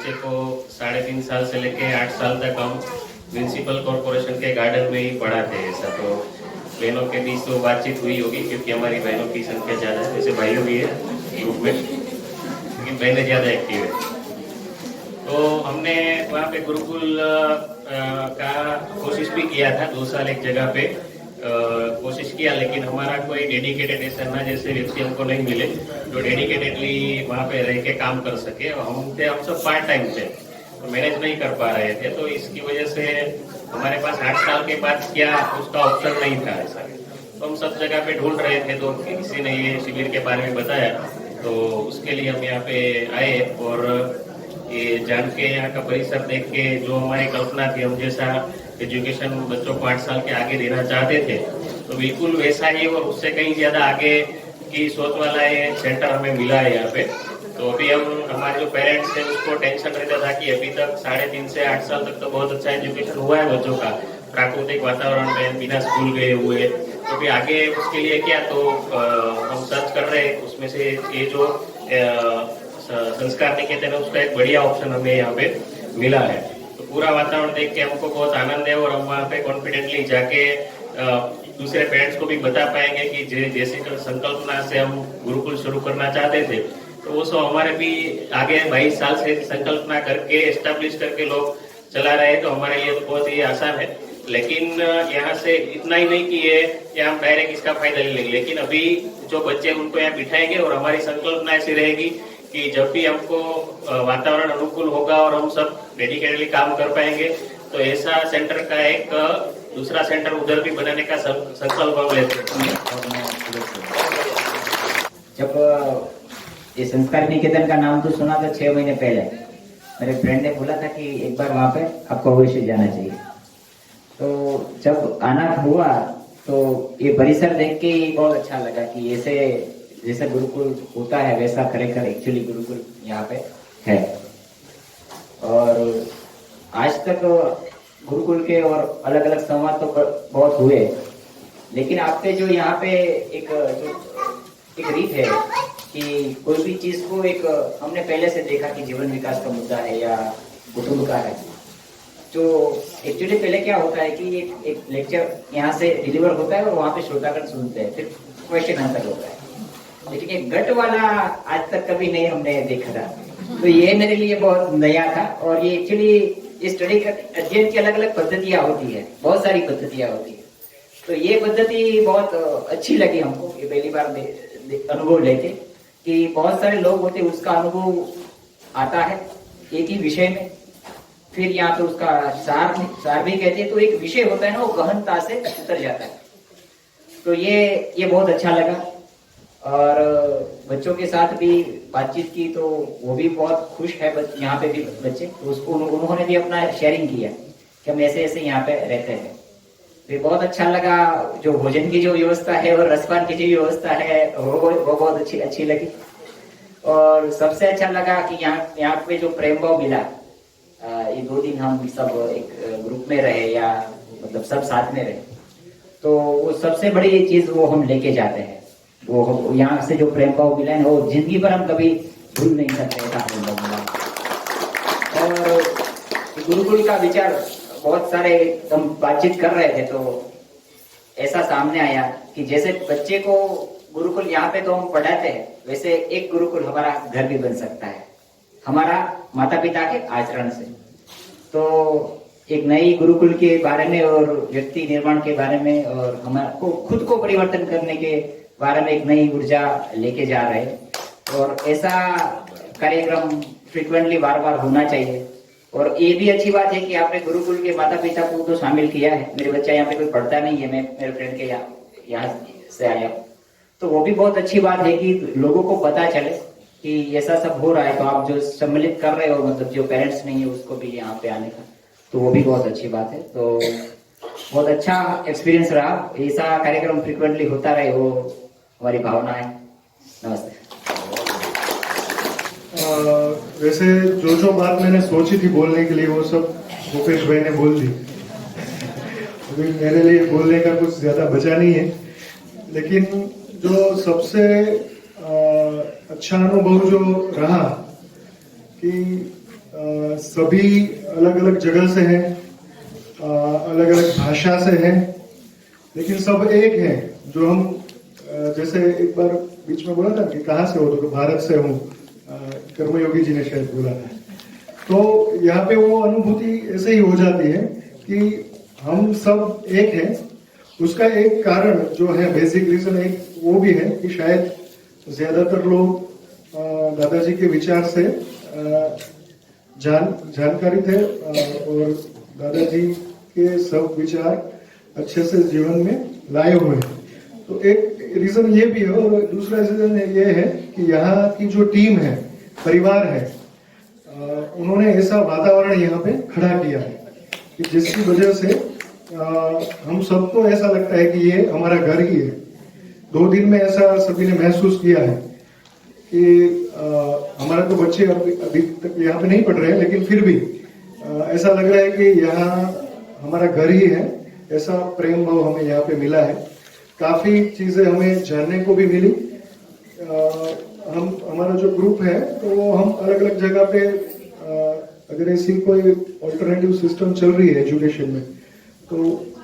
बच्चे को 3.5 साल से लेके 8 साल तक हम म्यूनिसिपल कॉर्पोरेशन के गार्डन में ही पढ़ाते हैं। ऐसा तो बहनों के बीच तो बातचीत हुई होगी, क्योंकि हमारी बहनों की संख्या ज़्यादा है। वैसे भाइयों भी है ग्रुप में, लेकिन बहनें ज़्यादा एक्टिव है। तो हमने वहाँ पे गुरुकुल का कोशिश भी किया था 2 साल एक जगह पे कोशिश किया, लेकिन हमारा कोई डेडिकेटेड ऐसा ना जैसे व्यक्ति हमको नहीं मिले जो डेडिकेटेडली वहाँ पे रह के काम कर सके। हम सब पार्ट टाइम थे, तो मैनेज नहीं कर पा रहे थे। तो इसकी वजह से हमारे पास 8 साल के बाद क्या उसका ऑप्शन नहीं था ऐसा। तो हम सब जगह पे ढूंढ रहे थे, तो किसी ने ये शिविर के बारे में बताया, तो उसके लिए हम यहाँ पे आए और ये जान के यहाँ का परिसर देख के जो हमारी कल्पना थी, हम जैसा एजुकेशन बच्चों को 8 साल के आगे देना चाहते थे, तो बिल्कुल वैसा ही और उससे कहीं ज्यादा आगे की सोच वाला ये सेंटर हमें मिला है यहाँ पे। तो अभी हम हमारे जो पेरेंट्स हैं उसको टेंशन रहता था कि अभी तक 3.5 से 8 साल तक तो बहुत अच्छा एजुकेशन हुआ है बच्चों का प्राकृतिक वातावरण में बिना स्कूल गए हुए। तो अभी आगे उसके लिए क्या, तो हम सर्च कर रहे हैं, उसमें से ये जो संस्कार निकेतन है उसका एक बढ़िया ऑप्शन हमें यहाँ पे मिला है। तो पूरा वातावरण देख के हमको बहुत आनंद है और हम वहाँ पे कॉन्फिडेंटली जाके दूसरे पेरेंट्स को भी बता पाएंगे कि जैसी संकल्पना से हम गुरुकुल शुरू करना चाहते थे, तो वो सब हमारे भी आगे 22 साल से संकल्पना करके एस्टेब्लिश करके लोग चला रहे हैं। तो हमारे लिए तो बहुत ही आसान है। लेकिन यहाँ से इतना ही नहीं कि ये हम डायरेक्ट इसका फायदा ले लेंगे, लेकिन अभी जो बच्चे उनको यहाँ बिठाएंगे और हमारी संकल्पना ऐसी रहेगी कि जब भी हमको वातावरण अनुकूल होगा और हम सब डेडिकेटली काम कर पाएंगे, तो ऐसा सेंटर का एक दूसरा सेंटर उधर भी बनाने का संकल्प हम लेते हैं। जब ये संस्कार निकेतन का नाम तो सुना था 6 महीने पहले, मेरे फ्रेंड ने बोला था कि एक बार वहाँ पे आपको अवश्य जाना चाहिए। तो जब आना हुआ तो ये परिसर देख के ही बहुत अच्छा लगा कि ऐसे जैसा गुरुकुल होता है वैसा खरेखर एक्चुअली गुरुकुल यहाँ पे है। और आज तक गुरुकुल के और अलग अलग संवाद तो बहुत हुए, लेकिन आपके जो यहाँ पे एक रीत है कि कोई भी चीज को एक हमने पहले से देखा कि जीवन विकास का मुद्दा है या कुटुंब का है, जो एक्चुअली पहले क्या होता है कि एक लेक्चर यहाँ से डिलीवर होता है और वहाँ पे श्रोतागण सुनते हैं, फिर क्वेश्चन आंसर होता है। लेकिन एक गट वाला आज तक कभी नहीं हमने देखा था, तो ये मेरे लिए बहुत नया था। और ये एक्चुअली स्टडी का अध्ययन की अलग अलग पद्धतियां होती है, बहुत सारी पद्धतियां होती है। तो ये पद्धति बहुत अच्छी लगी हमको, ये पहली बार अनुभव लेके कि बहुत सारे लोग होते उसका अनुभव आता है एक ही विषय में, फिर यहाँ पे उसका सार भी कहते हैं, तो एक विषय होता है ना वो गहनता से उतर जाता है। तो ये बहुत अच्छा लगा। और बच्चों के साथ भी बातचीत की तो वो भी बहुत खुश है, यहाँ पे भी बच्चे, तो उसको उन्होंने भी अपना शेयरिंग किया कि हम ऐसे ऐसे यहाँ पे रहते हैं। तो बहुत अच्छा लगा। जो भोजन की जो व्यवस्था है और रसपान की जो व्यवस्था है वो बहुत अच्छी लगी। और सबसे अच्छा लगा कि यहाँ पे जो प्रेम भाव मिला, ये 2 दिन हम सब एक ग्रुप में रहे या मतलब सब साथ में रहे, तो वो सबसे बड़ी चीज वो हम लेके जाते हैं। वो यहाँ से जो प्रेम भाव मिला है वो जिंदगी भर हम कभी भूल नहीं सकते ऐसा प्रेम भाव मिला। और गुरुकुल का विचार बहुत सारे हम बातचीत कर रहे थे, तो ऐसा सामने आया कि जैसे बच्चे को गुरुकुल यहाँ पे तो हम पढ़ाते हैं, वैसे एक गुरुकुल हमारा घर भी बन सकता है हमारा माता पिता के आचरण से। तो एक नई गुरुकुल के बारे में और व्यक्ति निर्माण के बारे में और हमारा खुद को परिवर्तन करने के बारे में एक नई ऊर्जा लेके जा रहे हैं। और ऐसा कार्यक्रम फ्रिक्वेंटली बार बार होना चाहिए। और ये भी अच्छी बात है कि आपने गुरुकुल के माता पिता को तो शामिल किया है। मेरे बच्चा यहाँ पे कोई पढ़ता नहीं है, मैं मेरे फ्रेंड के यहाँ से आया, तो वो भी बहुत अच्छी बात है कि लोगों को पता चले कि ऐसा सब हो रहा है। तो आप जो सम्मिलित कर रहे हो, मतलब जो पेरेंट्स नहीं है उसको भी यहाँ पे आने का, तो वो भी बहुत अच्छी बात है। तो बहुत अच्छा एक्सपीरियंस रहा। ऐसा कार्यक्रम फ्रिक्वेंटली होता रहे, वो हमारी भावना है। नमस्ते। वैसे जो बात मैंने सोची थी बोलने के लिए वो सब भूपेश भाई ने बोल दी। अभी मेरे लिए बोलने का कुछ ज्यादा बचा नहीं है, लेकिन जो सबसे अच्छा अनुभव जो रहा कि सभी अलग अलग जगह से हैं, अलग अलग भाषा से हैं, लेकिन सब एक हैं। जो हम जैसे एक बार बीच में बोला था कि कहाँ से हो, तो भारत से हूँ, कर्मयोगी जी ने शायद बोला था। तो यहाँ पे वो अनुभूति ऐसे ही हो जाती है कि हम सब एक हैं। उसका एक कारण जो है, बेसिक रीजन एक वो भी है कि शायद ज्यादातर लोग दादाजी के विचार से जानकारी थे और दादाजी के सब विचार अच्छे से जीवन में लाए हुए हैं। तो एक रीजन ये भी है, और दूसरा रीजन ये है कि यहाँ की जो टीम है, परिवार है, उन्होंने ऐसा वातावरण यहाँ पे खड़ा किया है कि जिसकी वजह से हम सबको ऐसा लगता है कि ये हमारा घर ही है। 2 दिन में ऐसा सभी ने महसूस किया है कि हमारा तो बच्चे अभी तक यहाँ पे नहीं पढ़ रहे हैं, लेकिन फिर भी ऐसा लग रहा है कि यहाँ हमारा घर ही है। ऐसा प्रेम भाव हमें यहाँ पे मिला है। काफी चीजें हमें जानने को भी मिली। हमारा जो ग्रुप है, तो हम अलग अलग जगह पे अगर ऐसी कोई ऑल्टरनेटिव सिस्टम चल रही है एजुकेशन में, तो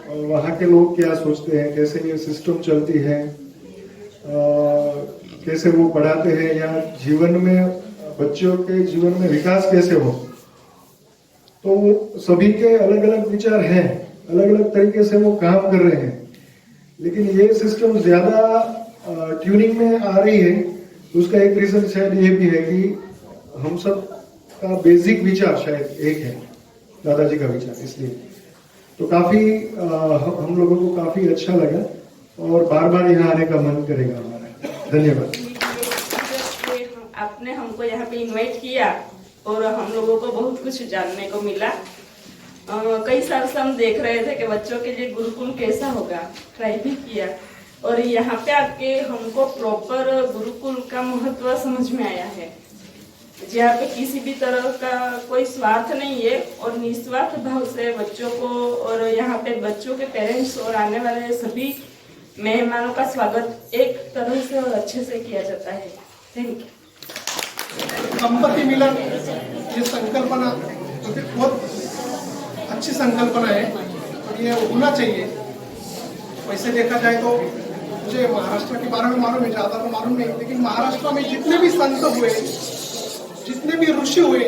वहाँ के लोग क्या सोचते हैं, कैसे ये सिस्टम चलती है, कैसे वो पढ़ाते हैं, या जीवन में बच्चों के जीवन में विकास कैसे हो। तो सभी के अलग अलग विचार हैं, अलग अलग तरीके से वो काम कर रहे हैं, लेकिन ये सिस्टम ज्यादा ट्यूनिंग में आ रही है। उसका एक रीजन शायद ये भी है कि हम सब का बेसिक विचार शायद एक है, दादाजी का विचार। इसलिए तो काफी हम लोगों को काफी अच्छा लगा और बार बार यहाँ आने का मन करेगा हमारा। धन्यवाद। आपने हमको यहाँ पे इनवाइट किया और हम लोगों को बहुत कुछ जानने को मिला। कई साल से हम देख रहे थे कि बच्चों के लिए गुरुकुल कैसा होगा, ट्राई भी किया, और यहाँ पे आके हमको प्रॉपर गुरुकुल का महत्व समझ में आया है, जहाँ पे किसी भी तरह का कोई स्वार्थ नहीं है और निस्वार्थ भाव से बच्चों को, और यहाँ पे बच्चों के पेरेंट्स और आने वाले सभी मेहमानों का स्वागत एक तरह से और अच्छे से किया जाता है। Thank you. दंपति मिलन, ये संकल्पना तो बहुत अच्छी संकल्पना है और ये होना चाहिए। वैसे देखा जाए तो मुझे महाराष्ट्र के बारे में मालूम है, ज्यादा तो मालूम नहीं, लेकिन महाराष्ट्र में जितने भी संत हुए, जितने भी ऋषि हुए,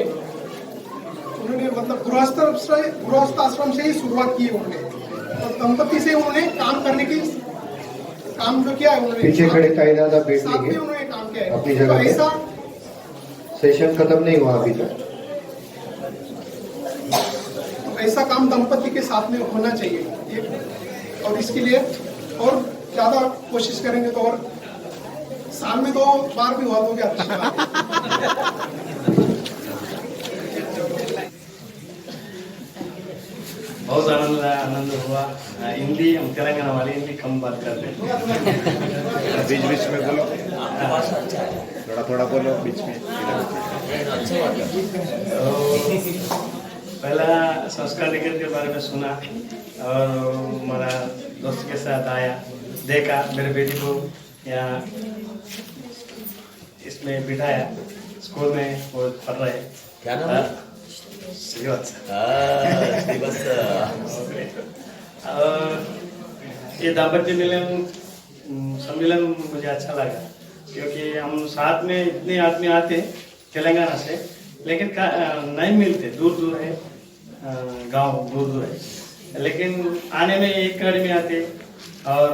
उन्होंने मतलब गृहस्थ आश्रम से ही शुरुआत की उन्होंने, और दंपति से उन्होंने काम करने की काम जो किया है उन्होंने। पीछे खड़े ताईदादा बैठ साथ में लीजिए उन्होंने काम किया है अपनी तो जगह पे। ऐसा सेशन खत्म नहीं हुआ अभी तक। तो ऐसा काम दंपति के साथ में होना चाहिए और इसके लिए और ज्यादा कोशिश करेंगे तो और साल में 2 बार भी हुआ तो क्या अच्छी बात है। बहुत आनंद हुआ। हिंदी हम तेलंगाना वाले हिंदी कम बात करते हैं। बीच बीच में बोलो, थोड़ा थोड़ा बोलो बीच में। पहला संस्कार निकेतन के बारे में सुना और हमारा दोस्त के साथ आया, देखा मेरे बेटी को यहाँ इसमें बिठाया, स्कूल में वो पढ़ रहे। क्या नाम है? ये दाम्पत्य मिलन सम्मेलन मुझे अच्छा लगा, क्योंकि हम साथ में इतने आदमी आते हैं तेलंगाना से, लेकिन नहीं मिलते, दूर दूर है, गांव दूर दूर है, लेकिन आने में एक गाड़ी में आते और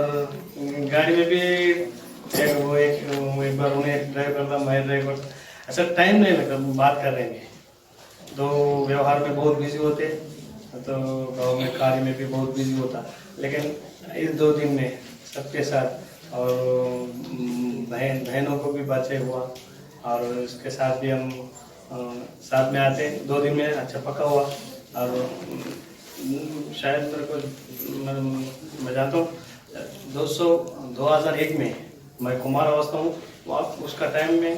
गाड़ी में भी एक बार उन्हें ड्राइव करता, मैं ड्राइव करता, ऐसा टाइम नहीं लगता बात करने में। तो व्यवहार में बहुत बिजी होते, तो गांव में कार्य में भी बहुत बिजी होता, लेकिन इस 2 दिन में सबके साथ और बहनों को भी परिचय हुआ और इसके साथ भी हम साथ में आते 2 दिन में अच्छा पक्का हुआ। और शायद मेरे को मैं जानता हूँ 2001 में मैं कुमार अवस्था हूँ, उसका टाइम में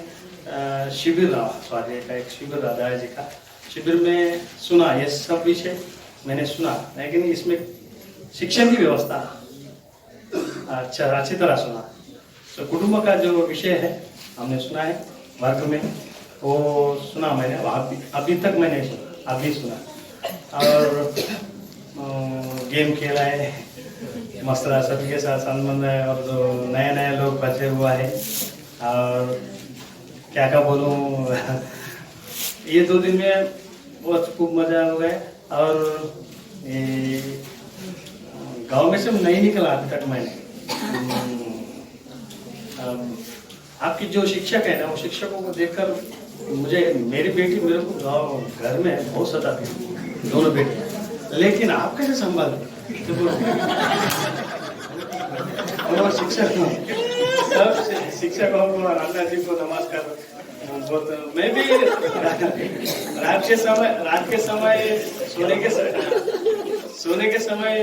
शिविर रहा, स्वाध्याय का एक शिविर रहा, दादा जी का शिविर में सुना, ये सब विषय मैंने सुना, लेकिन इसमें शिक्षण की व्यवस्था अच्छी तरह सुना। तो कुटुंब का जो विषय है हमने सुना है वर्ग में, वो सुना मैंने, अभी तक मैंने सुना, अभी सुना। और गेम खेला है, मस्त रहा, सबके साथ संबंध है, और जो नया नया लोग बचे हुआ है, और क्या बोलूँ ये 2 दिन में बहुत खूब मजा हुआ है। और गांव में से नहीं निकला अभी तक मैंने। आपकी जो शिक्षक है ना, वो शिक्षकों को देखकर मुझे, मेरी बेटी मेरे को गाँव घर में बहुत सताती थी, दोनों बेटी, लेकिन आप कैसे संभाल और शिक्षकों को और अन्ना जी को नमस्कार। बहुत मैं भी रात के समय सोने के समय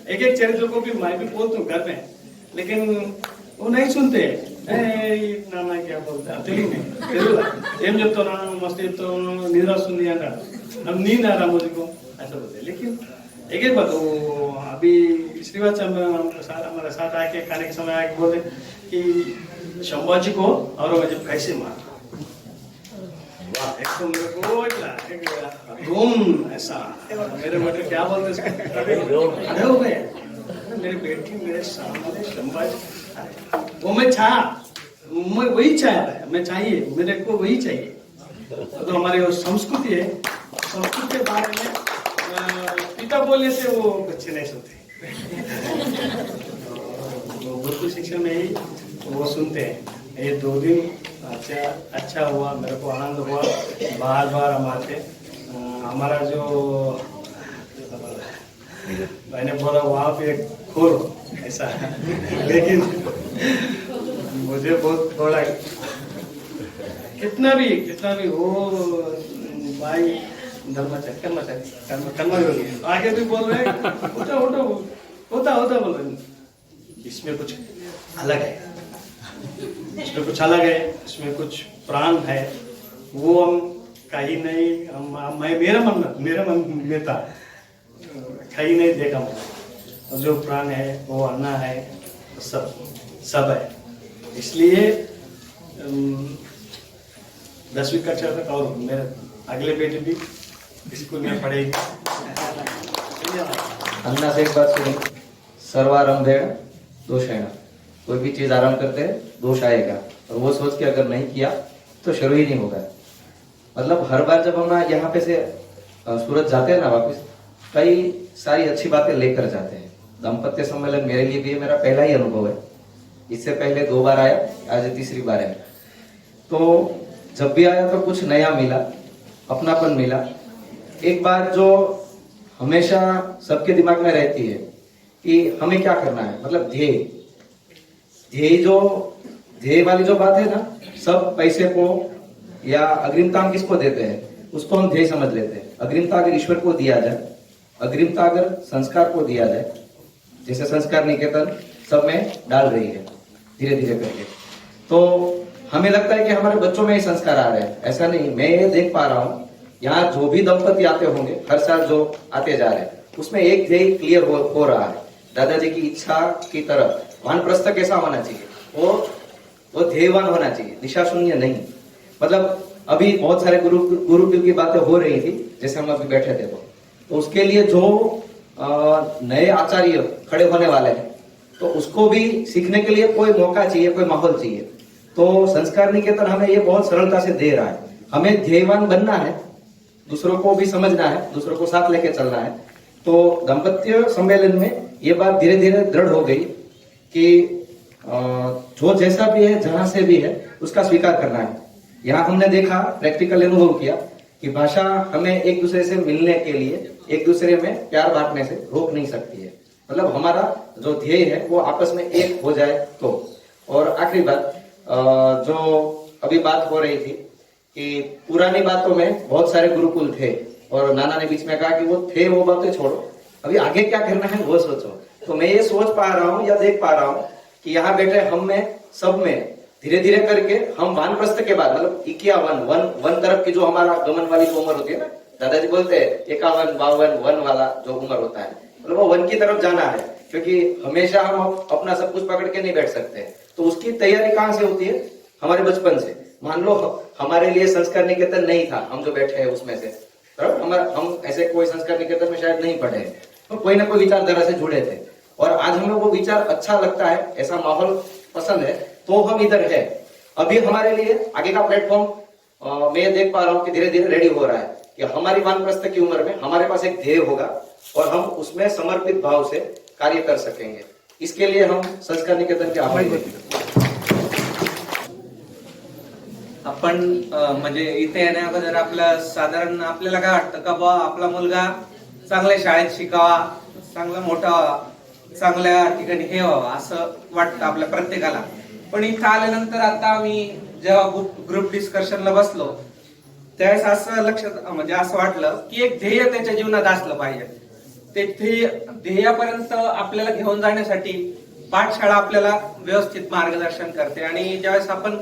एक चरित्र को भी मैं भी बोलता हूँ घर में, लेकिन वो नहीं सुनते। नाना क्या बोलता तेलुगु मस्त निद्रा सुननी आ रहा, अब नींद आ रहा मुझको, ऐसा बोलते। लेकिन एक बात, वो अभी श्रीवास हमारे साथ आके खाने के समय आके बोले कि संभाजी को औरंगजेब कैसे मारा। वाह, एक तो मेरे को रोम ऐसा, मेरे बेटे क्या बोलते खड़े हो गए, मेरी बेटी मेरे सामने संभाजी, वो मैं वही चाहता, मैं चाहिए, मेरे को वही चाहिए। तो हमारे संस्कृति है, संस्कृति के बारे में पिता बोलने से वो बच्चे नहीं सुनते, गुरुकुल शिक्षा में ही वो सुनते हैं। ये 2 दिन अच्छा हुआ, मेरे को आनंद हुआ, बार बार हम आते। हमारा जो मैंने बोला वहाँ पे खोलो ऐसा, लेकिन मुझे बहुत थोड़ा, कितना भी हो भाई, कर्म आगे भी बोल रहे होता बोल रहे, इसमें कुछ अलग है, इसमें कुछ प्राण है, वो हम कहीं नहीं, मेरा मन में था, कहीं नहीं देखा मैं। जो प्राण है वो अन्ना है, सब है। इसलिए 10वीं कक्षा तक, और मेरे अगले बेटे भी स्कूल में पढ़ेगी। अन्ना से एक बात सुनी, सर्वारंभेण दोषेण, कोई भी चीज आरंभ करते हैं दोष आएगा, और वो सोच के अगर नहीं किया तो शुरू ही नहीं होगा। मतलब हर बार जब हम यहाँ पे से सूरत जाते हैं ना वापस, कई सारी अच्छी बातें लेकर जाते हैं। दाम्पत्य सम्मेलन मेरे लिए भी मेरा पहला ही अनुभव है, इससे पहले 2 बार आया, आज 3री बार है। तो जब भी आया तो कुछ नया मिला, अपनापन मिला। एक बात जो हमेशा सबके दिमाग में रहती है कि हमें क्या करना है, मतलब ध्येय वाली जो बात है ना, सब पैसे को या अग्रिमता हम किसको देते हैं, उसको हम ध्येय समझ लेते हैं। अग्रिमता अगर ईश्वर को दिया जाए, अग्रिमता अगर संस्कार को दिया जाए, जैसे संस्कार निकेतन सब में डाल रही है धीरे धीरे करके, तो हमें लगता है कि हमारे बच्चों में ही संस्कार आ रहे हैं। ऐसा नहीं, मैं ये देख पा रहा हूँ यहाँ जो भी दंपति आते होंगे, हर साल जो आते जा रहे हैं, उसमें एक ध्येय क्लियर हो रहा है। दादाजी की इच्छा की तरफ वानप्रस्थ कैसा होना चाहिए, वो ध्येयवान होना चाहिए, दिशा शून्य नहीं। मतलब अभी बहुत सारे गुरुकुल की बातें हो रही थी, जैसे हम अभी बैठे थे, तो उसके लिए जो नए आचार्य खड़े होने वाले हैं, तो उसको भी सीखने के लिए कोई मौका चाहिए, कोई माहौल चाहिए। तो संस्कार निकेतन हमें ये बहुत सरलता से दे रहा है। हमें ध्येयवान बनना है, दूसरों को भी समझना है, दूसरों को साथ लेके चलना है। तो दाम्पत्य सम्मेलन में ये बात धीरे धीरे दृढ़ हो गई कि जो जैसा भी है, जहां से भी है, उसका स्वीकार करना है। यहाँ हमने देखा, प्रैक्टिकल अनुभव किया कि भाषा हमें एक दूसरे से मिलने के लिए, एक दूसरे में प्यार बांटने से रोक नहीं सकती है। मतलब हमारा जो ध्येय है वो आपस में एक हो जाए तो। और आखिरी बात, जो अभी बात हो रही थी कि पुरानी बातों में बहुत सारे गुरुकुल थे, और नाना ने बीच में कहा कि वो बातें छोड़ो, अभी आगे क्या करना है वो सोचो। तो मैं ये सोच पा रहा हूँ या देख पा रहा हूँ कि यहाँ बैठे हम में, सब में धीरे धीरे करके हम वानप्रस्थ के बाद, मतलब 51 वन तरफ की जो हमारा गमन वाली जो उम्र होती है ना, दादाजी बोलते हैं 51, 52 वन वाला जो उम्र होता है, मतलब वो वन की तरफ जाना है। क्योंकि हमेशा हम अपना सब कुछ पकड़ के नहीं बैठ सकते, तो उसकी तैयारी कहाँ से होती है, हमारे बचपन से। मान लो हमारे लिए संस्कार निकेतन नहीं था, हम जो बैठे हैं उसमें से, बराबर, हम ऐसे कोई संस्कार निकेतन में शायद नहीं पढ़े, तो कोई ना कोई विचारधारा से जुड़े थे, और आज हमें वो विचार अच्छा लगता है, ऐसा माहौल पसंद है, तो हम इधर है। अभी हमारे लिए आगे का प्लेटफॉर्म मैं देख पा रहा हूँ कि धीरे धीरे रेडी हो रहा है कि हमारी वानप्रस्थ की उम्र में हमारे पास एक ध्येय होगा और हम उसमें समर्पित भाव से कार्य कर सकेंगे। इसके लिए हम संस्कार निकेतन के आभारी हैं। आपण म्हणजे इथे येण्या अगोदर आपलं साधारण आपल्याला काय वाटतं का बा आपला मुलगा चांगल्या शाळेत शिकावा, चांगला मोठा व्हावा, चांगल्या ठिकाणी हे व्हावं असं वाटतं आपल्या प्रत्येकाला. पण इथं आल्यानंतर आता आम्ही जेव्हा ग्रुप डिस्कशनला बसलो त्यावेळेस असं लक्षात म्हणजे असं वाटलं की एक ध्येय त्याच्या जीवनात असलं पाहिजे. ते ध्येयापर्यंत आपल्याला घेऊन जाण्यासाठी पाठशाळा आपल्याला व्यवस्थित मार्गदर्शन करते. आणि ज्यावेळेस आपण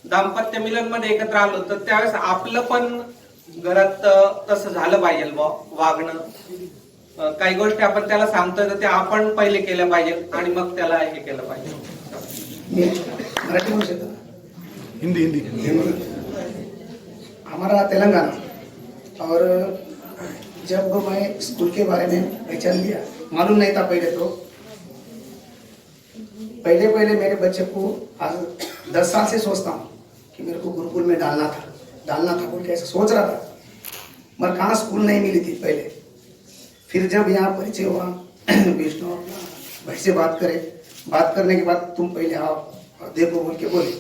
दाम्पत्य मिलन मध्ये एकत्र आलो तर त्यावेळेस आपलं पण घरात तसं झालं पाहिजे वागणं. काही गोष्टी आपण त्याला सांगतोय तर त्या आपण पहिले केल्या पाहिजे आणि मग त्याला हे केलं पाहिजे. मराठी भाषेत हिंदी हमारा तेलंगाना, और जब मैं स्कूल के बारे में पहचान लिया, मालूम नहीं था पहले मेरे बच्चे को आज 10 साल से सोचता हूँ कि मेरे को गुरुकुल में डालना था बोल के ऐसा सोच रहा था, मगर कहाँ स्कूल नहीं मिली थी पहले. फिर जब यहाँ परिचय हुआ विष्णु भाई से बात करने के बाद तुम पहले आओ और देखो बोल के बोले,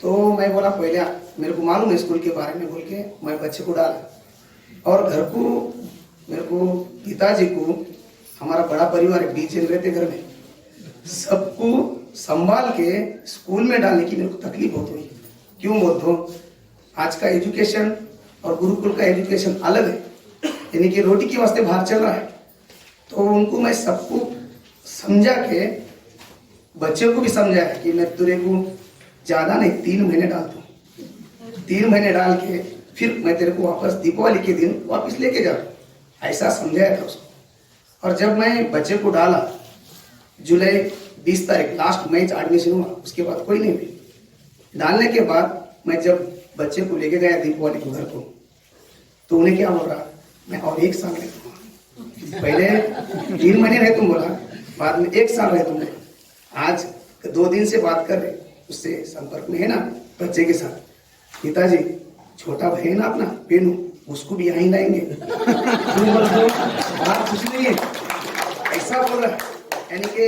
तो मैं बोला पहले मेरे को मालूम है स्कूल के बारे में बोल के मैं बच्चे को डाला. और घर को मेरे को पिताजी को, हमारा बड़ा परिवार है, 20 जन रहते घर में, सबको संभाल के स्कूल में डालने की मेरे को तकलीफ बहुत हुई. क्यों बोल दो, आज का एजुकेशन और गुरुकुल का एजुकेशन अलग है, यानी कि रोटी के वास्ते बाहर चल रहा है. तो उनको मैं सबको समझा के, बच्चे को भी समझाया कि मैं तेरे को ज्यादा नहीं 3 महीने डालता हूँ, 3 महीने डाल के फिर मैं तेरे को वापस दीपावली के दिन वापस लेके जा, ऐसा समझाया था उसको. और जब मैं बच्चे को डाला जुलाई 20 तारीख लास्ट मैच एडमिशन हुआ, उसके बाद कोई नहीं हुई. डालने के बाद मैं जब बच्चे को लेके गया दीपावली के घर को, तो उन्हें क्या बोल रहा, मैं और 1 साल रह दूंगा. पहले 3 महीने रह तुम बोला, बाद में 1 साल रह दूंगा. आज 2 दिन से बात कर रहे, उससे संपर्क में है ना बच्चे के साथ. पिताजी छोटा भाई है ना अपना पेनू, उसको भी यहीं लाएंगे. बात कुछ नहीं है, ऐसा बोल रहा. यानी कि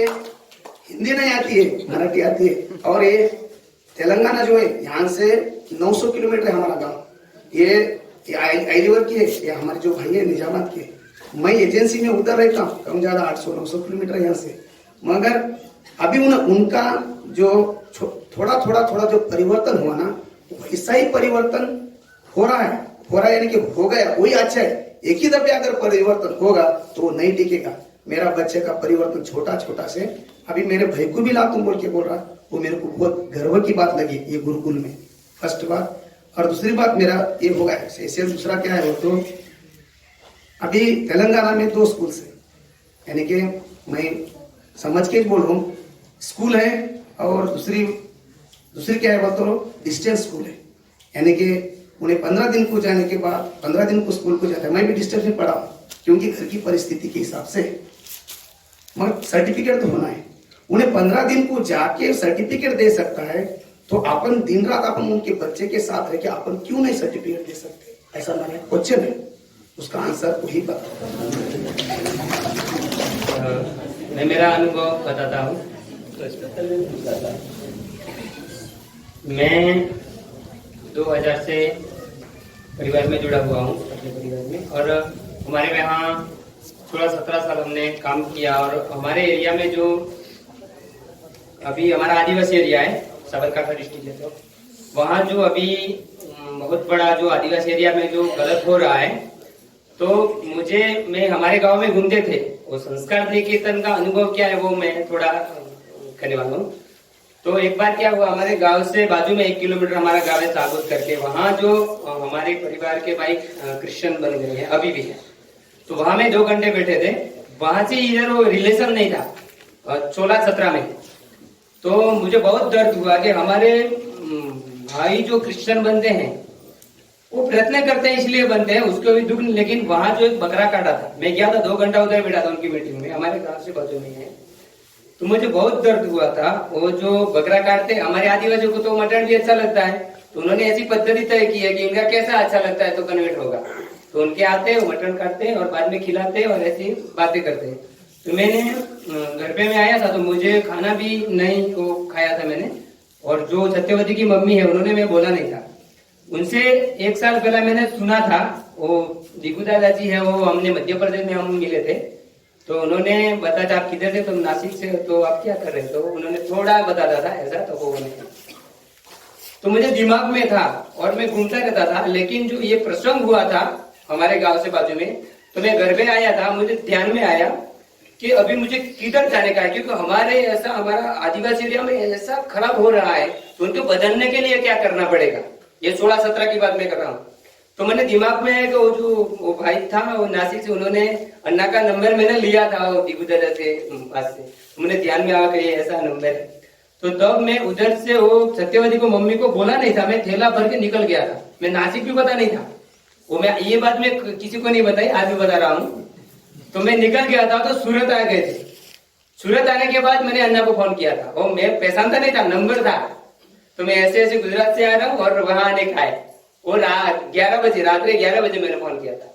हिंदी नहीं आती है, मराठी आती है. और ये तेलंगाना जो है यहाँ से 900 किलोमीटर है हमारा गांव. ये आईलीवर की है, ये हमारे जो भाई है निजामात के. मैं एजेंसी में उधर रहता हूँ, कम ज्यादा 800-900 किलोमीटर यहाँ से. मगर अभी उनका जो थोड़ा जो परिवर्तन हुआ ना, वैसा ही परिवर्तन हो रहा है यानी कि हो गया, वही अच्छा है. एक ही दफे अगर परिवर्तन होगा तो वो नहीं टिकेगा. मेरा बच्चे का परिवर्तन छोटा से अभी मेरे भाई को भी ला तुम बोल के बोल रहा, वो मेरे को बहुत गर्व की बात लगी ये गुरुकुल में, फर्स्ट बात. और दूसरी बात मेरा ये होगा ऐसे, दूसरा क्या है, वो तो अभी तेलंगाना में 2 स्कूल है, यानी कि मैं समझ के बोल रहा हूँ, स्कूल है और दूसरी क्या है बोलते हो, डिस्टेंस स्कूल है. यानी कि उन्हें 15 दिन को जाने के बाद 15 दिन को स्कूल को जाता है. मैं भी डिस्टेंस में पढ़ा क्योंकि घर की परिस्थिति के हिसाब से, मगर सर्टिफिकेट तो होना है. उन्हें 15 दिन को जाके सर्टिफिकेट दे सकता है, तो अपन दिन रात अपन उनके बच्चे के साथ रह के अपन क्यों नहीं सर्टिफिकेट दे सकते. ऐसा मेरा क्वेश्चन है, उसका आंसर वही बता. मैं मेरा अनुभव बताता हूँ. मैं 2000 से परिवार में जुड़ा हुआ हूँ, अपने परिवार में. और हमारे यहाँ 16-17 साल हमने काम किया. और हमारे एरिया में जो अभी हमारा आदिवासी एरिया है, साबरकांठा डिस्ट्रिक्ट है, तो वहाँ जो अभी बहुत बड़ा जो आदिवासी एरिया में जो गलत हो रहा है, तो मैं हमारे गांव में घूमते थे, वो संस्कार निकेतन का अनुभव क्या है वो मैं थोड़ा करने वाला हूँ. तो एक बार क्या हुआ, हमारे गांव से बाजू में 1 किलोमीटर हमारा गांव है साबुत करके. वहाँ जो हमारे परिवार के भाई क्रिश्चियन बन गए हैं, अभी भी है, तो वहाँ में 2 घंटे बैठे थे. वहां से इधर वो रिलेशन नहीं था 16-17 में. तो मुझे बहुत दर्द हुआ कि हमारे भाई जो क्रिश्चियन बनते हैं वो प्रयत्न करते हैं इसलिए बनते हैं, उसको भी दुख नहीं। लेकिन वहां जो एक बकरा काटा था, मैं गया था 2 घंटा उधर बैठा था उनकी मीटिंग में, हमारे गांव से बाजू में है, तो मुझे बहुत दर्द हुआ था। वो जो बकरा काटते, हमारे आदिवासियों को तो मटन भी अच्छा लगता है, तो उन्होंने ऐसी पद्धति तय की है कि इनका कैसा अच्छा लगता है तो कन्वर्ट होगा, तो उनके आते हैं, वो मटन काटते हैं और बाद में खिलाते हैं और ऐसी बातें करते हैं। तो मैंने घर पे में आया था तो मुझे खाना भी नहीं वो खाया था मैंने, और जो सत्यवती की मम्मी है उन्होंने, मैं बोला नहीं था उनसे। 1 साल पहले मैंने सुना था, वो दिगू दादाजी है, वो हमने मध्य प्रदेश में हम मिले थे, तो उन्होंने बताया था आप किधर से, तो नासिक से, तो आप क्या कर रहे हैं, तो उन्होंने थोड़ा बताया था ऐसा, तो वो तो मुझे दिमाग में था और मैं घूमता रहता था। लेकिन जो ये प्रसंग हुआ था हमारे गांव से बाजू में, तो मैं घर में आया था, मुझे ध्यान में आया कि अभी मुझे किधर जाने का है, क्योंकि हमारा आदिवासी एरिया में ऐसा खराब हो रहा है, तो उनको बदलने के लिए क्या करना पड़ेगा। ये 16-17 की बात मैं कर रहा हूँ। तो मैंने दिमाग में है कि वो भाई था वो नासिक से, उन्होंने अन्ना का नंबर मैंने लिया था वो दिगू दादा से पास से, तो मुझे ध्यान में आया कि ये ऐसा नंबर है। तो तब मैं उधर से वो सत्यवती को मम्मी को बोला नहीं था, मैं थैला भर के निकल गया था, मैं नासिक भी पता नहीं था वो, मैं ये बात मैं किसी को नहीं बताई, आज भी बता रहा हूँ। तो मैं निकल गया था, तो सूरत आ गए थे। सूरत आने के बाद मैंने अन्ना को फोन किया था, वो मैं पहचानता नहीं था, नंबर था, तो मैं ऐसे ऐसे गुजरात से आ रहा हूँ और वहां आने का है। वो रात 11 बजे मैंने फोन किया था,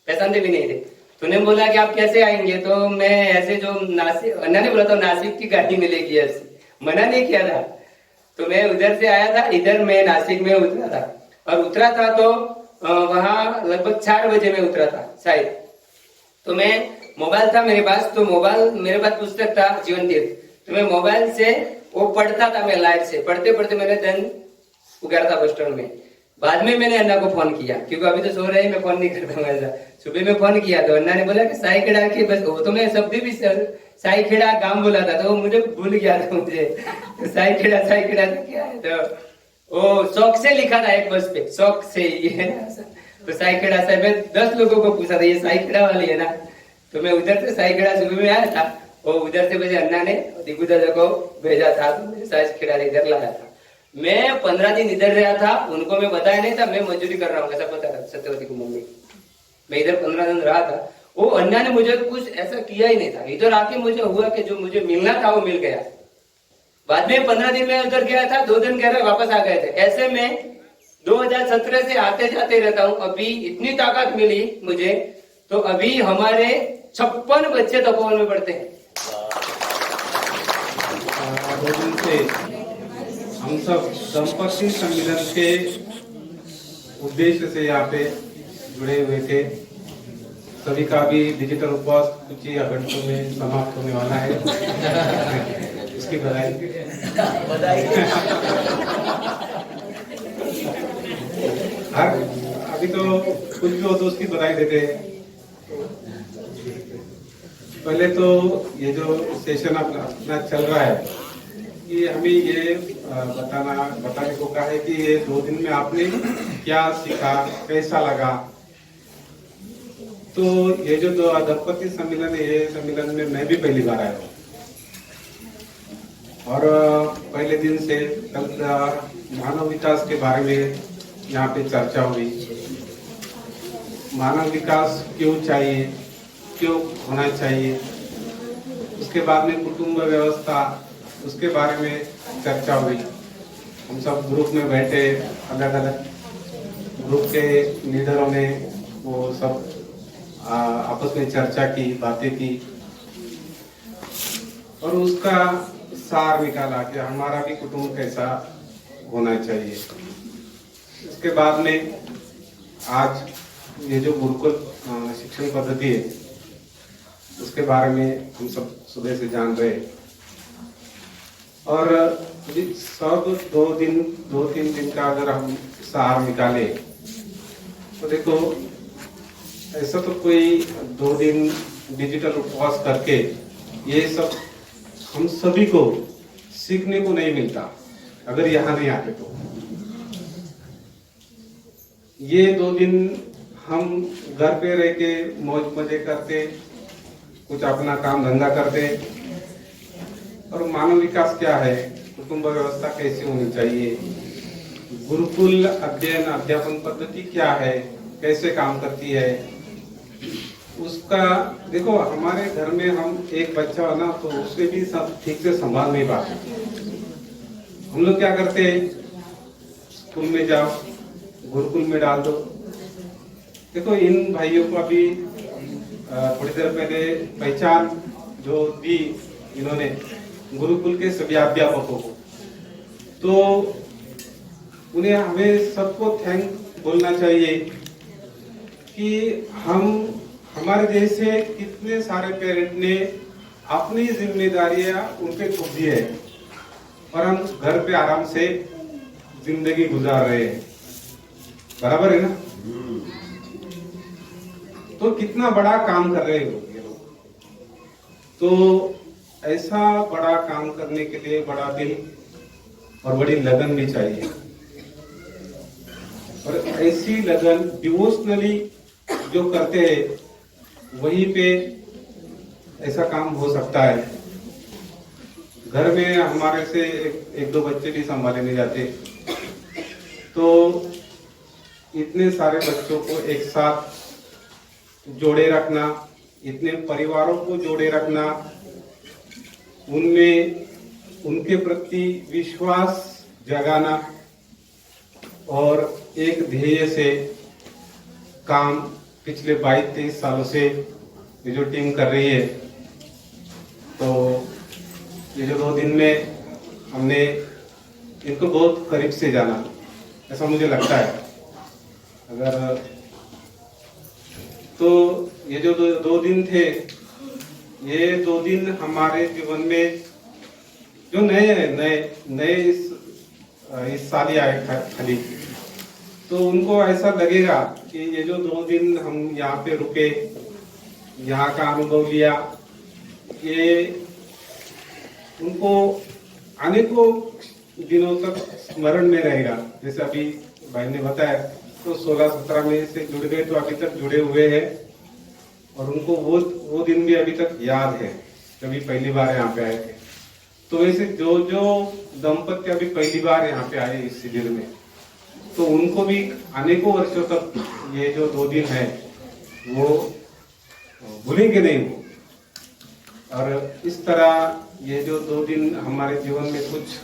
पहचानते भी नहीं थे। तूने बोला कि आप कैसे आएंगे, तो मैं ऐसे जो नासिक, अन्ना ने बोला था नासिक की गाड़ी मिलेगी, ऐसे मना नहीं किया था। तो मैं उधर से आया था, इधर मैं नासिक में उतरा था, और उतरा था तो वहां लगभग 4 बजे में उतरा था शायद। तो मैं मोबाइल था मेरे पास, तो मोबाइल मेरे पास पुस्तक था जीवन तीर्थ, तो मैं मोबाइल से वो पढ़ता था, मैं लाइट से पढ़ते पढ़ते मैंने दिन उगारा था बस स्टैंड में। बाद में मैंने अन्ना को फोन किया, क्योंकि अभी तो सो रहे हैं, मैं फोन नहीं करता हूँ ऐसा। सुबह में फोन किया तो अन्ना ने बोला कि साई खेड़ा की बस, वो तो मैं शब्द भी साई खेड़ा गांव बोला था, तो वो मुझे भूल गया था मुझे, तो साई खेड़ा क्या है, तो वो शौक से लिखा था एक बस पे, शौक से ये है ना, तो साई खेड़ा साहब, मैं 10 लोगों को पूछा था ये साई खेड़ा वाली है ना, तो मैं उधर से साई खेड़ा सुबह में आया था, वो उधर से मुझे अन्ना ने दिगू दादा को भेजा था, तो मुझे साई खेड़ा इधर लाया था। मैं 15 दिन इधर रहा था, उनको मैं बताया नहीं था मैं मजदूरी कर रहा हूँ, ऐसा पता था सत्यवती को मम्मी। मैं इधर 15 दिन रहा था, वो अन्ना ने मुझे कुछ ऐसा किया ही नहीं था। इधर आके मुझे हुआ कि जो मुझे मिलना था वो मिल गया। बाद में 15 दिन में उधर गया था, 2 दिन गया, वापस आ गए थे। ऐसे में 2017 से आते जाते रहता हूँ। अभी इतनी ताकत मिली मुझे, तो अभी हमारे 56 बच्चे तपोवन में पढ़ते हैं। 2 दिन से हम सब दंपति सम्मेलन के उद्देश्य से यहाँ पे जुड़े हुए थे। सभी का भी डिजिटल उपवास कुछ ही घंटों में समाप्त होने वाला है। इसकी बधाई। अभी तो कुछ भी हो तो उसकी बधाई देते हैं। पहले तो ये जो सेशन अपना चल रहा है, ये हमें ये बताने को कहा है कि ये 2 दिन में आपने क्या सीखा, कैसा लगा। तो ये जो दंपति सम्मेलन है, ये सम्मेलन में मैं भी पहली बार आया हूँ, और पहले दिन से कल मानव विकास के बारे में यहाँ पे चर्चा हुई। मानव विकास क्यों चाहिए, क्यों होना चाहिए, उसके बाद में कुटुंब व्यवस्था, उसके बारे में चर्चा हुई। हम सब ग्रुप में बैठे, अलग अलग ग्रुप के लीडरों ने वो सब आपस में चर्चा की, बातें की, और उसका सार निकाला कि हमारा भी कुटुंब कैसा होना चाहिए। उसके बाद में आज ये जो गुरुकुल शिक्षण पद्धति है, उसके बारे में हम सब सुबह से जान रहे, और सब 2-3 दिन का अगर हम सार निकाले तो देखो, ऐसा तो कोई 2 दिन डिजिटल उपवास करके ये सब हम सभी को सीखने को नहीं मिलता अगर यहाँ नहीं आते। तो ये 2 दिन हम घर पे रह के मौज मजे करते, कुछ अपना काम धंधा करते, और मानव विकास क्या है, कुटुंब व्यवस्था कैसी होनी चाहिए, गुरुकुल अध्ययन अध्यापन पद्धति क्या है, कैसे काम करती है, उसका देखो हमारे घर में हम एक बच्चा हो ना तो उसे भी सब ठीक से संभाल नहीं पाते। हम लोग क्या करते हैं, स्कूल में जाओ, गुरुकुल में डाल दो। देखो इन भाइयों को अभी थोड़ी देर पहले पहचान जो दी इन्होंने गुरुकुल के सभी अध्यापकों को, तो उन्हें हमें सबको थैंक बोलना चाहिए कि हमारे जैसे कितने सारे पेरेंट ने अपनी जिम्मेदारियां उन पे थोप दी है और हम घर पे आराम से जिंदगी गुजार रहे हैं। बराबर है ना? तो कितना बड़ा काम कर रहे हो ये लोग। तो ऐसा बड़ा काम करने के लिए बड़ा दिल और बड़ी लगन भी चाहिए, और ऐसी लगन डिवोशनली जो करते हैं वहीं पे ऐसा काम हो सकता है। घर में हमारे से एक दो बच्चे भी संभाले नहीं जाते, तो इतने सारे बच्चों को एक साथ जोड़े रखना, इतने परिवारों को जोड़े रखना, उनमें उनके प्रति विश्वास जगाना और एक ध्येय से काम पिछले 22-23 सालों से ये जो टीम कर रही है, तो ये जो 2 दिन में हमने इनको बहुत करीब से जाना, ऐसा मुझे लगता है। अगर तो ये जो 2 दिन थे, ये 2 दिन हमारे जीवन में जो नए इस साल ही आए खाली, तो उनको ऐसा लगेगा कि ये जो 2 दिन हम यहाँ पे रुके, यहाँ का अनुभव लिया, ये उनको अनेकों दिनों तक स्मरण में रहेगा। जैसे अभी भाई ने बताया, तो 16-17 में से जुड़ गए तो अभी तक जुड़े हुए हैं, और उनको वो दिन भी अभी तक याद है जब पहली बार यहाँ पे आए थे। तो वैसे जो दंपत्ति अभी पहली बार यहाँ पे आए इस शिविर में, तो उनको भी अनेकों वर्षों तक ये जो 2 दिन है वो भूलेंगे नहीं वो। और इस तरह ये जो 2 दिन हमारे जीवन में कुछ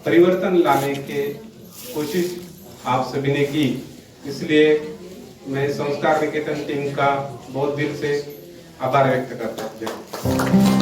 परिवर्तन लाने के कोशिश आप सभी ने की, इसलिए मैं संस्कार निकेतन टीम का बहुत दिल से आभार व्यक्त करता हूँ।